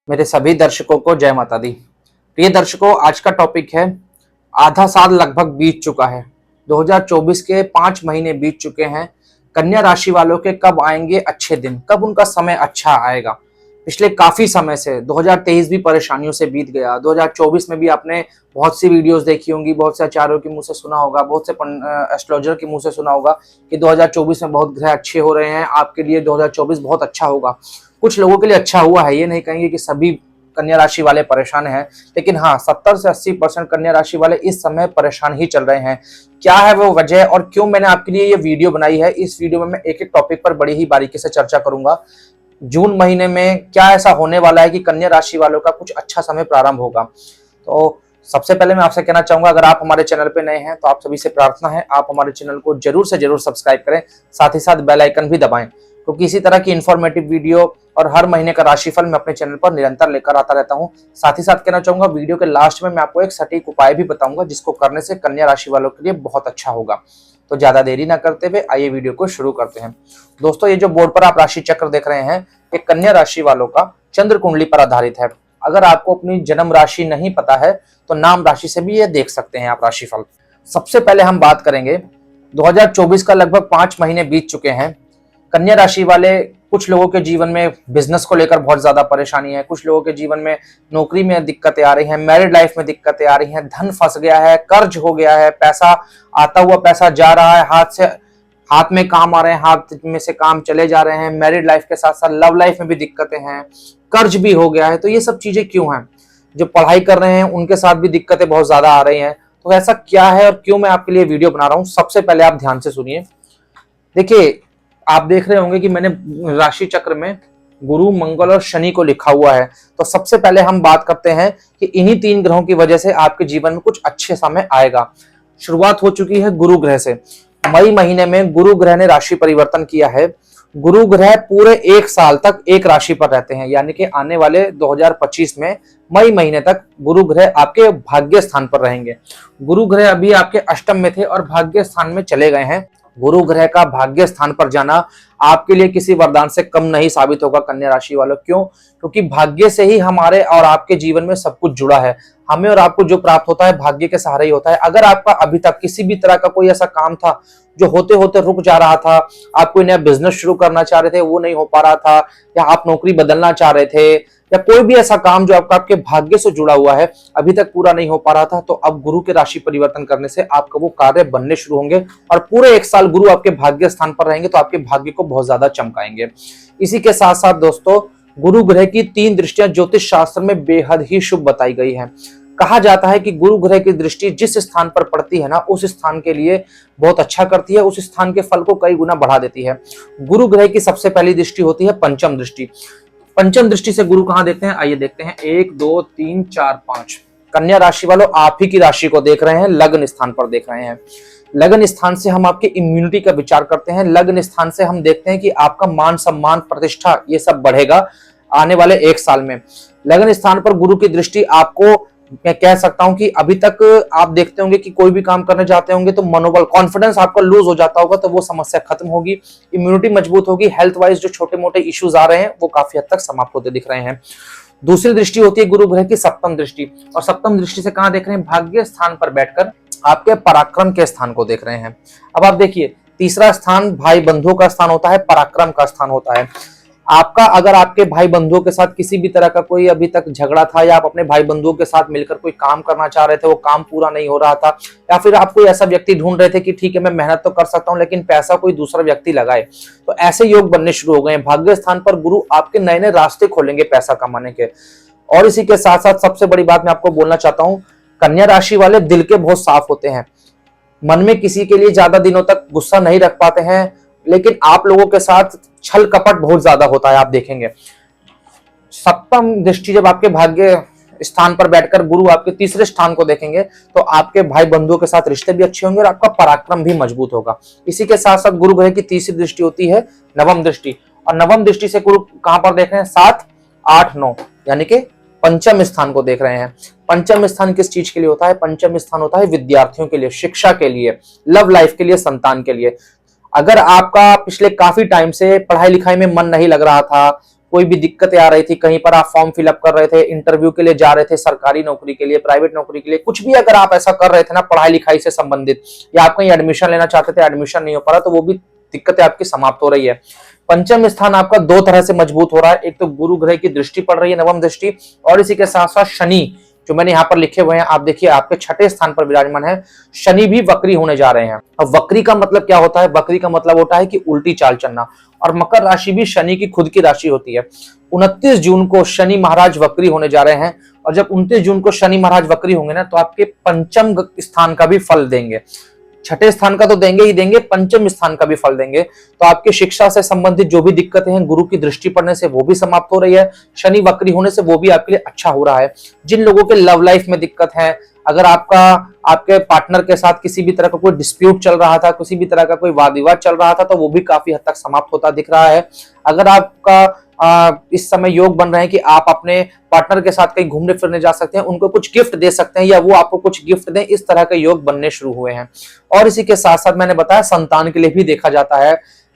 मेरे सभी दर्शकों को जय माता दी। प्रिय दर्शकों, आज का टॉपिक है आधा साल लगभग बीत चुका है। 2024 के 5 महीने बीत चुके हैं। कन्या राशि वालों के कब आएंगे अच्छे दिन, कब उनका समय अच्छा आएगा। पिछले काफी समय से 2023 भी परेशानियों से बीत गया। 2024 में भी आपने बहुत सी वीडियोस देखी होंगी, बहुत से आचार्यों के मुंह से सुना होगा, बहुत से एस्ट्रोलॉजर के मुंह से सुना होगा कि 2024 में बहुत ग्रह अच्छे हो रहे हैं, आपके लिए 2024 बहुत अच्छा होगा। कुछ लोगों के लिए अच्छा हुआ है, ये नहीं कहेंगे कि सभी कन्या राशि वाले परेशान हैं, लेकिन हाँ 70 से 80% कन्या राशि वाले इस समय परेशान ही चल रहे हैं। क्या है वो वजह और क्यों मैंने आपके लिए ये वीडियो बनाई है, इस वीडियो में मैं एक एक टॉपिक पर बड़ी ही बारीकी से चर्चा करूंगा। जून महीने में क्या ऐसा होने वाला है कि कन्या राशि वालों का कुछ अच्छा समय प्रारंभ होगा। तो सबसे पहले मैं आपसे कहना चाहूंगा, अगर आप हमारे चैनल पे नए हैं तो आप सभी से प्रार्थना है आप हमारे चैनल को जरूर से जरूर सब्सक्राइब करें, साथ ही साथ बेल आइकन भी दबाएं, क्योंकि इसी तरह की इंफॉर्मेटिव वीडियो और हर महीने का राशिफल मैं अपने चैनल पर निरंतर लेकर आता रहता हूं। साथ ही साथ कहना चाहूंगा, वीडियो के लास्ट में मैं आपको एक सटीक उपाय भी बताऊंगा जिसको करने से कन्या राशि वालों के लिए बहुत अच्छा होगा। तो ज्यादा देरी ना करते हुए आइए वीडियो को शुरू करते हैं। दोस्तों, ये जो बोर्ड पर आप राशि चक्र देख रहे हैं, ये कन्या राशि वालों का चंद्र कुंडली पर आधारित है। अगर आपको अपनी जन्म राशि नहीं पता है तो नाम राशि से भी ये देख सकते हैं आप राशिफल। सबसे पहले हम बात करेंगे 2024 का लगभग 5 महीने बीत चुके हैं। कन्या राशि वाले, कुछ लोगों के जीवन में बिजनेस को लेकर बहुत ज्यादा परेशानी है, कुछ लोगों के जीवन में नौकरी में दिक्कतें आ रही हैं, मैरिड लाइफ में दिक्कतें आ रही हैं, धन फंस गया है, कर्ज हो गया है, पैसा आता हुआ पैसा जा रहा है, हाथ में काम आ रहे हैं, हाथ में से काम चले जा रहे हैं, मैरिड लाइफ के साथ साथ लव लाइफ में भी दिक्कतें हैं, कर्ज भी हो गया है। तो ये सब चीजें क्यों हैं? जो पढ़ाई कर रहे हैं उनके साथ भी दिक्कतें बहुत ज्यादा आ रही हैं। तो ऐसा क्या है और क्यों मैं आपके लिए वीडियो बना रहा हूं, सबसे पहले आप ध्यान से सुनिए। देखिए, आप देख रहे होंगे कि मैंने राशि चक्र में गुरु, मंगल और शनि को लिखा हुआ है। तो सबसे पहले हम बात करते हैं कि इन्हीं 3 ग्रहों की वजह से आपके जीवन में कुछ अच्छे समय आएगा। शुरुआत हो चुकी है गुरु ग्रह से। मई महीने में गुरु ग्रह ने राशि परिवर्तन किया है। गुरु ग्रह पूरे 1 साल तक एक राशि पर रहते हैं, यानी कि आने वाले 2025 में मई महीने तक गुरु ग्रह आपके भाग्य स्थान पर रहेंगे। गुरु ग्रह अभी आपके अष्टम में थे और भाग्य स्थान में चले गए हैं। गुरु ग्रह का भाग्य स्थान पर जाना आपके लिए किसी वरदान से कम नहीं साबित होगा कन्या राशि वालों। क्यों? क्योंकि भाग्य से ही हमारे और आपके जीवन में सब कुछ जुड़ा है। हमें और आपको जो प्राप्त होता है भाग्य के सहारे ही होता है। अगर आपका अभी तक किसी भी तरह का कोई ऐसा काम था जो होते होते रुक जा रहा था, आप कोई नया बिजनेस शुरू करना चाह रहे थे, वो नहीं हो पा रहा था, या आप नौकरी बदलना चाह रहे थे, या कोई भी ऐसा काम जो आपके भाग्य से जुड़ा हुआ है अभी तक पूरा नहीं हो पा रहा था, तो अब गुरु के राशि परिवर्तन करने से आपका वो कार्य बनने शुरू होंगे और पूरे 1 साल गुरु आपके भाग्य स्थान पर रहेंगे, तो आपके भाग्य को बहुत ज्यादा चमकाएंगे। इसी के साथ साथ दोस्तों, गुरु ग्रह की 3 दृष्टियां ज्योतिष शास्त्र में बेहद ही शुभ बताई गई है। कहा जाता है कि गुरु ग्रह की दृष्टि जिस स्थान पर पड़ती है ना, उस स्थान के लिए बहुत अच्छा करती है, उस स्थान के फल को कई गुना बढ़ा देती है। गुरु ग्रह की सबसे पहली दृष्टि होती है पंचम दृष्टि। पंचम दृष्टि से गुरु कहां देखते हैं, आइए देखते हैं। 1 2 3 4 5 कन्या राशि वालों, आप ही की राशि को देख रहे हैं, लग्न स्थान पर देख रहे हैं। लग्न स्थान से हम आपके इम्यूनिटी का विचार करते हैं। लग्न स्थान से हम देखते हैं कि आपका मान सम्मान प्रतिष्ठा ये सब बढ़ेगा आने वाले 1 साल में। लग्न स्थान पर गुरु की दृष्टि आपको, मैं कह सकता हूं कि अभी तक आप देखते होंगे कि कोई भी काम करने जाते होंगे तो मनोबल, कॉन्फिडेंस आपका लूज हो जाता होगा, तो वो समस्या खत्म होगी, इम्यूनिटी मजबूत होगी, हेल्थ वाइज जो छोटे मोटे इश्यूज आ रहे हैं वो काफी हद तक समाप्त होते दिख रहे हैं। दूसरी दृष्टि होती है गुरु ग्रह की सप्तम दृष्टि, और सप्तम दृष्टि से कहां देख रहे हैं, भाग्य स्थान पर बैठकर आपके पराक्रम के स्थान को देख रहे हैं। अब आप देखिए, तीसरा स्थान भाई बंधुओं का स्थान होता है, पराक्रम का स्थान होता है। आपका, अगर आपके भाई बंधुओं के साथ किसी भी तरह का कोई अभी तक झगड़ा था, या आप अपने भाई बंधुओं के साथ मिलकर कोई काम करना चाह रहे थे, वो काम पूरा नहीं हो रहा था, या फिर आप कोई ऐसा व्यक्ति ढूंढ रहे थे कि ठीक है मैं मेहनत तो कर सकता हूं लेकिन पैसा कोई दूसरा व्यक्ति लगाए, तो ऐसे योग बनने शुरू हो गए हैं। भाग्य स्थान पर गुरु आपके नए नए रास्ते खोलेंगे पैसा कमाने के। और इसी के साथ साथ सबसे बड़ी बात मैं आपको बोलना चाहता हूं, कन्या राशि वाले दिल के बहुत साफ होते हैं, मन में किसी के लिए ज्यादा दिनों तक गुस्सा नहीं रख पाते हैं, लेकिन आप लोगों के साथ छल कपट बहुत ज्यादा होता है, आप देखेंगे। सप्तम दृष्टि जब आपके भाग्य स्थान पर बैठकर गुरु आपके तीसरे स्थान को देखेंगे, तो आपके भाई बंधुओं के साथ रिश्ते भी अच्छे होंगे और आपका पराक्रम भी मजबूत होगा। इसी के साथ साथ गुरु ग्रह की तीसरी दृष्टि होती है नवम दृष्टि, और नवम दृष्टि से गुरु कहां पर देख रहे हैं, 7 8 9, यानी कि पंचम स्थान को देख रहे हैं। पंचम स्थान किस चीज के लिए होता है, पंचम स्थान होता है विद्यार्थियों के लिए, शिक्षा के लिए, लव लाइफ के लिए, संतान के लिए। अगर आपका पिछले काफी टाइम से पढ़ाई लिखाई में मन नहीं लग रहा था, कोई भी दिक्कतें आ रही थी, कहीं पर आप फॉर्म फिलअप कर रहे थे, इंटरव्यू के लिए जा रहे थे, सरकारी नौकरी के लिए, प्राइवेट नौकरी के लिए, कुछ भी अगर आप ऐसा कर रहे थे ना पढ़ाई लिखाई से संबंधित, या आप कहीं एडमिशन लेना चाहते थे, एडमिशन नहीं हो पा रहा, तो वो भी दिक्कतें आपकी समाप्त हो रही है। पंचम स्थान आपका दो तरह से मजबूत हो रहा है, एक तो गुरु ग्रह की दृष्टि पड़ रही है, नवम दृष्टि, और इसी के साथ साथ शनि जो मैंने यहाँ पर लिखे हुए हैं, आप देखिए आपके छठे स्थान पर विराजमान है, शनि भी वक्री होने जा रहे हैं। अब वक्री का मतलब क्या होता है? वक्री का मतलब होता है कि उल्टी चाल चलना, और मकर राशि भी शनि की खुद की राशि होती है। 29 जून को शनि महाराज वक्री होने जा रहे हैं, और जब 29 जून को शनि महाराज वक्री होंगे ना, तो आपके पंचम स्थान का भी फल देंगे। छठे स्थान का तो देंगे ही देंगे, पंचम स्थान का भी फल देंगे। तो आपकी शिक्षा से संबंधित जो भी दिक्कतें हैं, गुरु की दृष्टि पड़ने से वो भी समाप्त हो रही है, शनि वक्री होने से वो भी आपके लिए अच्छा हो रहा है। जिन लोगों के लव लाइफ में दिक्कत है, अगर आपके पार्टनर के साथ किसी भी तरह का कोई डिस्प्यूट चल रहा था, किसी भी तरह का कोई वाद विवाद चल रहा था, तो वो भी काफी हद तक समाप्त होता दिख रहा है। अगर आपका इस समय योग बन रहे हैं कि आप अपने पार्टनर के साथ कहीं घूमने फिरने जा सकते हैं, उनको कुछ गिफ्ट दे सकते हैं, या वो आपको कुछ गिफ्ट दें, इस तरह के योग बनने शुरू हुए हैं। और इसी के साथ साथ मैंने बताया संतान के लिए भी देखा जाता है।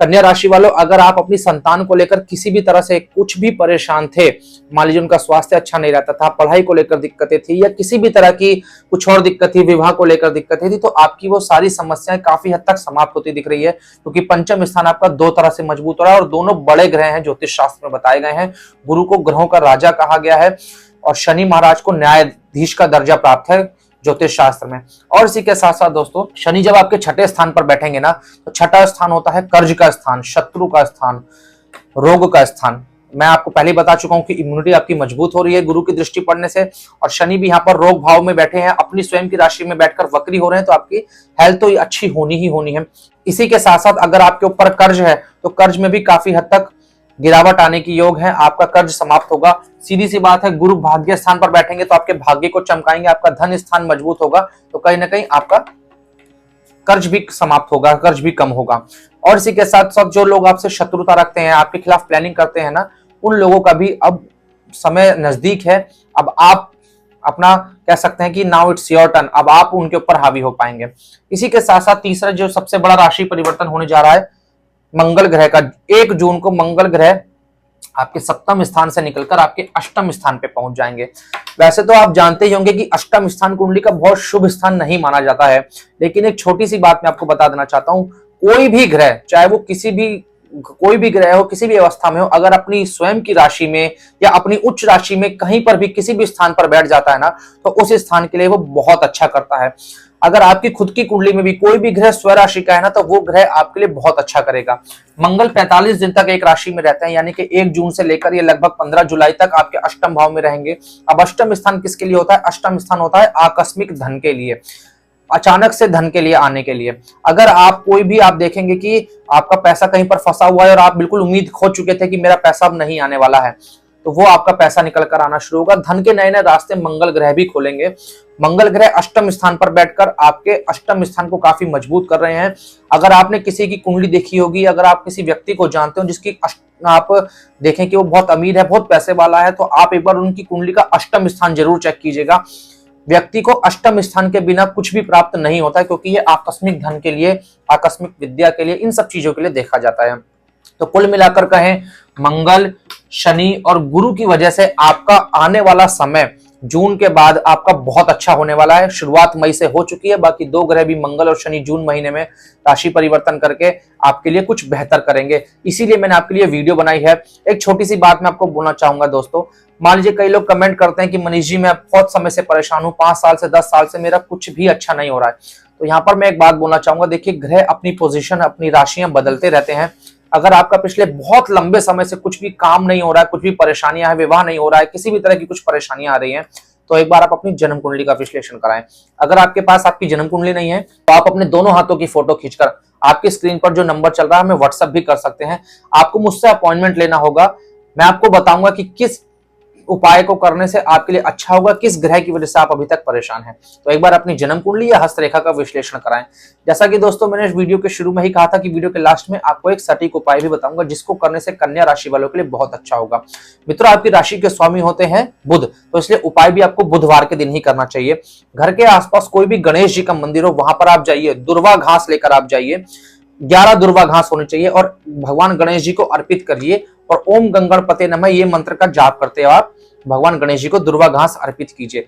कन्या राशि वालों, अगर आप अपनी संतान को लेकर किसी भी तरह से कुछ भी परेशान थे, मान लीजिए उनका स्वास्थ्य अच्छा नहीं रहता था, पढ़ाई को लेकर दिक्कतें थी, या किसी भी तरह की कुछ और दिक्कत थी, विवाह को लेकर दिक्कतें थी, तो आपकी वो सारी समस्याएं काफी हद तक समाप्त होती दिख रही है, क्योंकि पंचम स्थान आपका दो तरह से मजबूत हो रहा है, और दोनों बड़े ग्रह हैं, ज्योतिष शास्त्र में बताए गए हैं। गुरु को ग्रहों का राजा कहा गया है, और शनि महाराज को न्यायाधीश का दर्जा प्राप्त है ज्योतिष शास्त्र में। और इसी के साथ साथ दोस्तों, शनि जब आपके छठे स्थान पर बैठेंगे ना, तो छठा स्थान होता है कर्ज का स्थान, शत्रु का स्थान, रोग का स्थान। मैं आपको पहले बता चुका हूं कि इम्यूनिटी आपकी मजबूत हो रही है गुरु की दृष्टि पड़ने से, और शनि भी यहाँ पर रोग भाव में बैठे हैं, अपनी स्वयं की राशि में बैठकर वक्री हो रहे हैं, तो आपकी हेल्थ तो अच्छी होनी ही होनी है। इसी के साथ साथ अगर आपके ऊपर कर्ज है, तो कर्ज में भी काफी हद तक गिरावट आने की योग है, आपका कर्ज समाप्त होगा। सीधी सी बात है, गुरु भाग्य स्थान पर बैठेंगे तो आपके भाग्य को चमकाएंगे, आपका धन स्थान मजबूत होगा, तो कहीं ना कहीं आपका कर्ज भी समाप्त होगा, कर्ज भी कम होगा। और इसी के साथ साथ जो लोग आपसे शत्रुता रखते हैं, आपके खिलाफ प्लानिंग करते हैं ना, उन लोगों का भी अब समय नजदीक है। अब आप अपना कह सकते हैं कि नाउ इट्स योर टर्न, अब आप उनके ऊपर हावी हो पाएंगे। इसी के साथ साथ तीसरा जो सबसे बड़ा राशि परिवर्तन होने जा रहा है, मंगल ग्रह का। 1 जून को मंगल ग्रह आपके सप्तम स्थान से निकलकर आपके अष्टम स्थान पे पहुंच जाएंगे। वैसे तो आप जानते ही होंगे कि अष्टम स्थान कुंडली का बहुत शुभ स्थान नहीं माना जाता है, लेकिन एक छोटी सी बात मैं आपको बता देना चाहता हूं, कोई भी ग्रह, चाहे वो कोई भी ग्रह हो, किसी भी अवस्था में हो, अगर अपनी स्वयं की राशि में या अपनी उच्च राशि में कहीं पर भी किसी भी स्थान पर बैठ जाता है ना, तो उस स्थान के लिए वो बहुत अच्छा करता है। अगर आपकी खुद की कुंडली में भी कोई भी ग्रह स्वराशि का है ना, तो वो ग्रह आपके लिए बहुत अच्छा करेगा। मंगल 45 दिन तक एक राशि में रहते हैं, यानी कि 1 जून से लेकर ये लगभग 15 जुलाई तक आपके अष्टम भाव में रहेंगे। अब अष्टम स्थान किसके लिए होता है? अष्टम स्थान होता है आकस्मिक धन के लिए, अचानक से धन के लिए आने के लिए। अगर आप कोई भी आप देखेंगे कि आपका पैसा कहीं पर फंसा हुआ है और आप बिल्कुल उम्मीद खो चुके थे कि मेरा पैसा अब नहीं आने वाला है, तो वो आपका पैसा निकल कर आना शुरू होगा। धन के नए नए रास्ते मंगल ग्रह भी खोलेंगे। मंगल ग्रह अष्टम स्थान पर बैठकर आपके अष्टम स्थान को काफी मजबूत कर रहे हैं। अगर आपने किसी की कुंडली देखी होगी, अगर आप किसी व्यक्ति को जानते हो जिसकी आप देखें कि वो बहुत अमीर है, बहुत पैसे वाला है, तो आप एक बार उनकी कुंडली का अष्टम स्थान जरूर चेक कीजिएगा। व्यक्ति को अष्टम स्थान के बिना कुछ भी प्राप्त नहीं होता है, क्योंकि ये आकस्मिक धन के लिए, आकस्मिक विद्या के लिए, इन सब चीजों के लिए देखा जाता है। तो कुल मिलाकर कहें, मंगल, शनि और गुरु की वजह से आपका आने वाला समय जून के बाद आपका बहुत अच्छा होने वाला है। शुरुआत मई से हो चुकी है, बाकी 2 ग्रह भी मंगल और शनि जून महीने में राशि परिवर्तन करके आपके लिए कुछ बेहतर करेंगे। इसीलिए मैंने आपके लिए वीडियो बनाई है। एक छोटी सी बात मैं आपको बोलना चाहूंगा दोस्तों, मान लीजिए कई लोग कमेंट करते हैं कि मनीष जी मैं बहुत समय से परेशान हूं, 5 साल से 10 साल से मेरा कुछ भी अच्छा नहीं हो रहा है। तो यहाँ पर मैं एक बात बोलना चाहूंगा, देखिए ग्रह अपनी पोजीशन, अपनी राशियां बदलते रहते हैं। अगर आपका पिछले बहुत लंबे समय से कुछ भी काम नहीं हो रहा है, कुछ भी परेशानियां है, विवाह नहीं हो रहा है, किसी भी तरह की कुछ परेशानियां आ रही हैं, तो एक बार आप अपनी जन्म कुंडली का विश्लेषण कराएं। अगर आपके पास आपकी जन्म कुंडली नहीं है, तो आप अपने दोनों हाथों की फोटो खींचकर आपकी स्क्रीन पर जो नंबर चल रहा है हमें व्हाट्सएप भी कर सकते हैं। आपको मुझसे अपॉइंटमेंट लेना होगा, मैं आपको बताऊंगा कि किस उपाय को करने से आपके लिए अच्छा होगा, किस ग्रह की वजह से आप अभी तक परेशान हैं। तो एक बार अपनी जन्म कुंडली या हस्तरेखा का विश्लेषण कराएं। जैसा कि दोस्तों मैंने इस वीडियो के शुरू में ही कहा था कि वीडियो के लास्ट में आपको एक सटीक उपाय भी बताऊंगा, जिसको करने से कन्या राशि वालों के लिए बहुत अच्छा होगा। मित्रों, आपकी राशि के स्वामी होते हैं बुध, तो इसलिए उपाय भी आपको बुधवार के दिन ही करना चाहिए। घर के आसपास कोई भी गणेश जी का मंदिर हो, वहां पर आप जाइए, दुर्वा घास लेकर आप जाइए, 11 दुर्वा घास होनी चाहिए और भगवान गणेश जी को अर्पित करिए और ओम गंगणपते नमः ये मंत्र का जाप करते हुए आप भगवान गणेश जी को दुर्वा घास अर्पित कीजिए।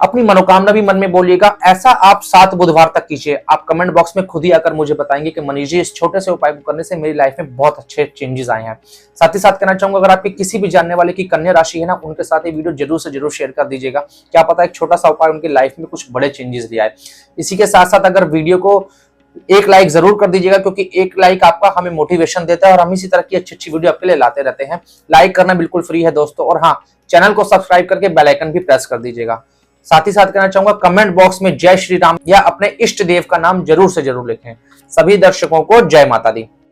अपनी मनोकामना भी मन में बोलिएगा। ऐसा आप 7 बुधवार तक कीजिए। आप कमेंट बॉक्स में खुद ही आकर मुझे बताएंगे कि मनीष जी इस छोटे से उपाय को करने से मेरी लाइफ में बहुत अच्छे चेंजेस आए हैं। साथ ही साथ कहना चाहूंगा, अगर आपके किसी भी जानने वाले की कन्या राशि है ना, उनके साथ ये वीडियो जरूर से जरूर शेयर कर दीजिएगा। क्या पता एक छोटा सा उपाय उनकी लाइफ में कुछ बड़े चेंजेस ले आए। इसी के साथ साथ अगर वीडियो को एक लाइक जरूर कर दीजिएगा, क्योंकि एक लाइक आपका हमें मोटिवेशन देता है और हम इसी तरह की अच्छी अच्छी वीडियो आपके लिए लाते रहते हैं। लाइक करना बिल्कुल फ्री है दोस्तों, और हाँ, चैनल को सब्सक्राइब करके बेल आइकन भी प्रेस कर दीजिएगा। साथ ही साथ कहना चाहूंगा, कमेंट बॉक्स में जय श्री राम या अपने इष्ट देव का नाम जरूर से जरूर लिखें। सभी दर्शकों को जय माता दी।